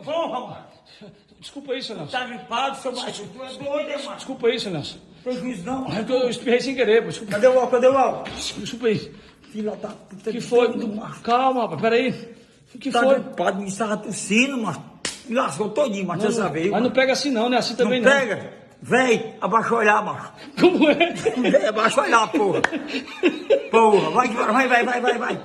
Porra, mano. Desculpa aí, seu Nelson. Tá gripado, seu macho. Tu é doido, hein, mano? Desculpa aí, seu Nelson. Prejuízo não. Eu espirrei sem querer, pô. Desculpa, Cadê o álcool? Cadê o álcool? desculpa aí. Filha da puta. Que foi? doido, macho. Calma, rapaz, peraí. O que Tá foi? gripado, me estava tossindo, mano. Me lascou todinho, macho. Você sabe. Mas não pega assim não, né? Assim também Não não. pega? Véi, abaixa o olhar, macho. Como é? Véi, abaixa o olhar, porra. Porra, vai embora, vai.